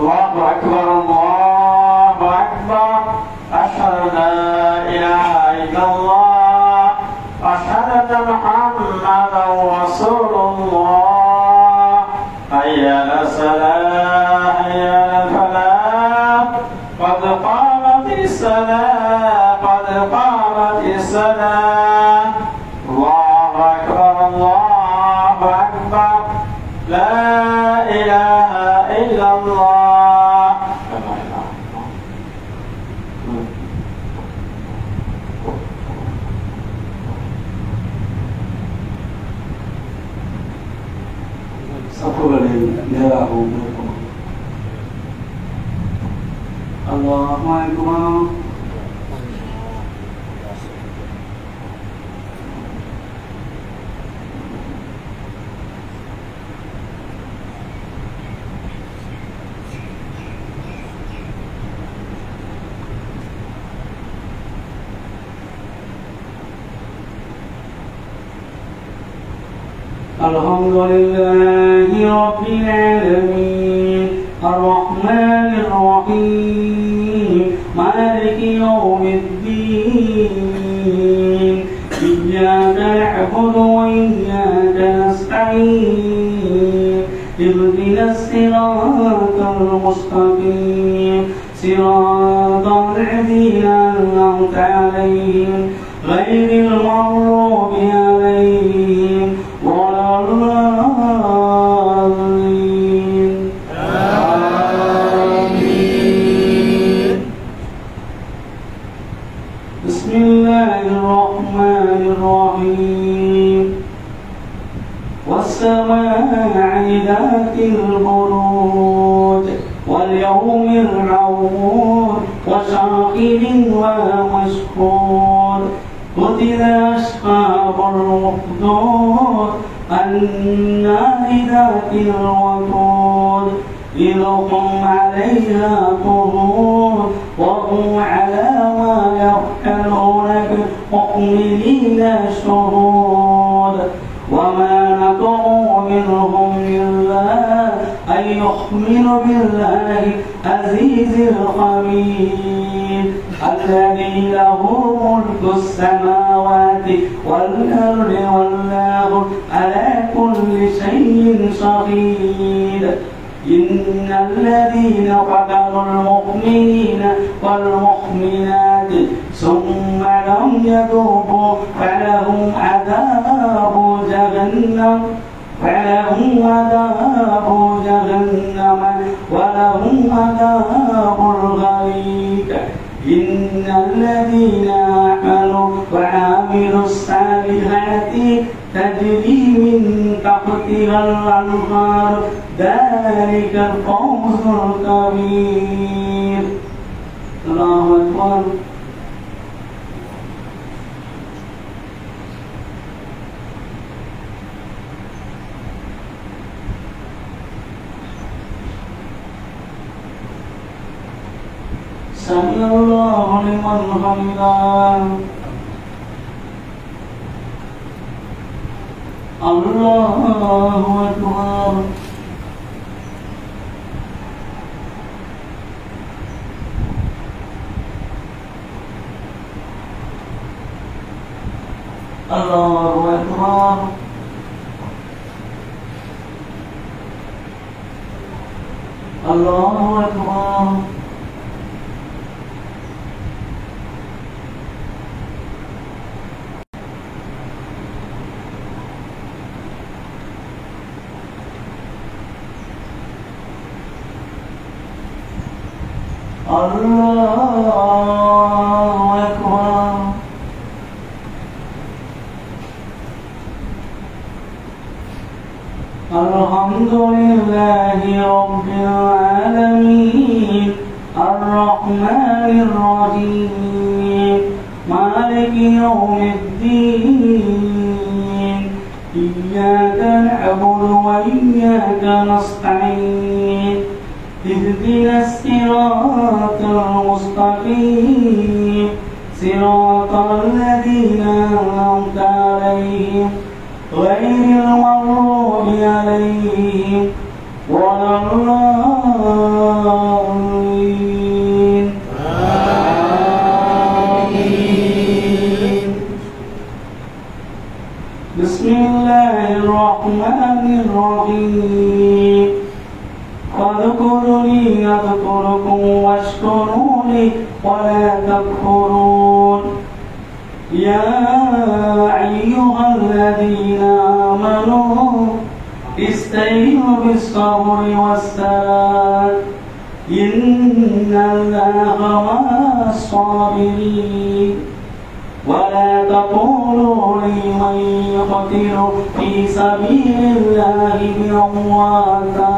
الله أكبر الله أكبر أشهد أن لا إله إلا الله أشهد أن محمدا رسول الله حي على الصلاة حي على الفلاح قد قامت الصلاة قد قامت الصلاة الله أكبر الله أكبر لا إله إلا الله. சப்புகளில் நேராகவும் இருக்கும். அல்லாஹ் அக்பர். الحمد لله رب العالمين الرحمن الرحيم مالك يوم الدين إياك نعبد وإياك نستعين اهدنا الصراط المستقيم صراط الذين أنعمت عليهم غير المغضوب عليهم ولا الضالين. آمين. بسم الله الرحمن الرحيم والسماء ذات البروج واليوم الموعود وشاهد ومشهود قتل أصحاب الأخدود النار ذات الوقود إذ هم عليها قعود وهم على ما يفعلون بالمؤمنين شهود وما نطعوا منهم إلا أن يؤمنوا بالله العزيز الخبير الذي له ملك السماوات والأرض والله على كل شيء شهيد. إن الذين قتلوا المؤمنين والمؤمنات ثم لم يتوبوا فلهم عذاب جهنم ولهم عذاب الغريق. إن الذين آمنوا وعملوا الصالحات تجري من تحتها الأنهار ذلك الفوز الكبير. الله أكبر. سمع الله لمن حمده. الله أكبر. الله أكبر. الله أكبر. الله أكبر. الحمد لله رب العالمين الرحمن الرحيم مالك يوم الدين إياك نعبد وإياك نستعين اهدنا الصراط المستقيم صراط الذين أنعمت عليهم غير المغضوب عليهم ولا الضالين. آمين. بسم الله الرحمن الرحيم فاذكروني أذكركم واشكروا لي ولا تكفرون. يا أيها الذين آمنوا استعينوا بالصبر والصلاة إن الله مع الصابرين. ولا تقولوا لمن يقتل في سبيل الله أمواتا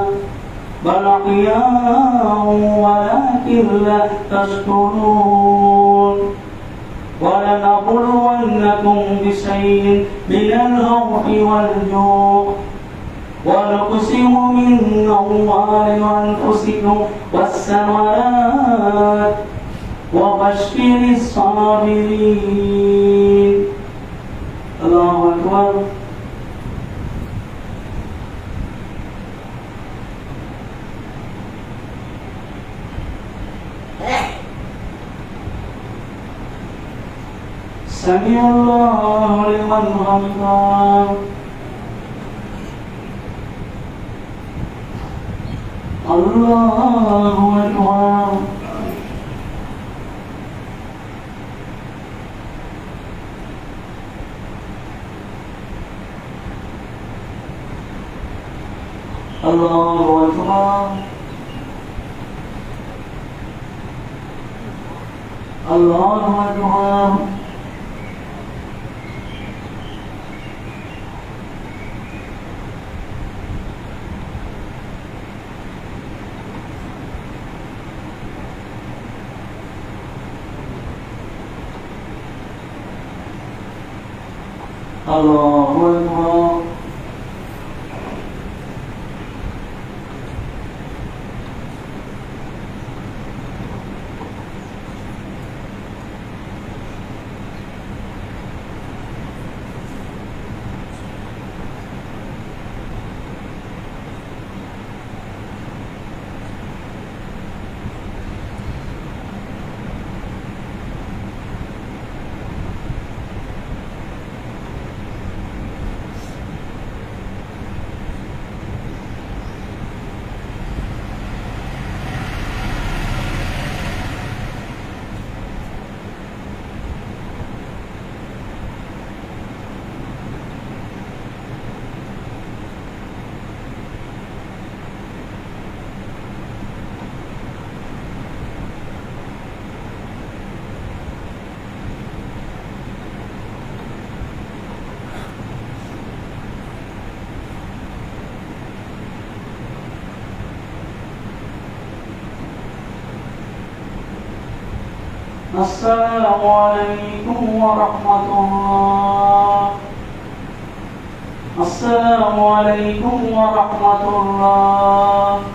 بل أحياء ولكن لا تشكرون. ولنبلونكم بشيء من الخوف والجوع ونقص من الأموال وأنفسكم والثمرات وبشر الصابرين. الله أكبر. سمع الله لمن حمده. الله أكبر. الله أكبر. الله أكبر. الله أكبر. السلام عليكم ورحمة الله. السلام عليكم ورحمة الله.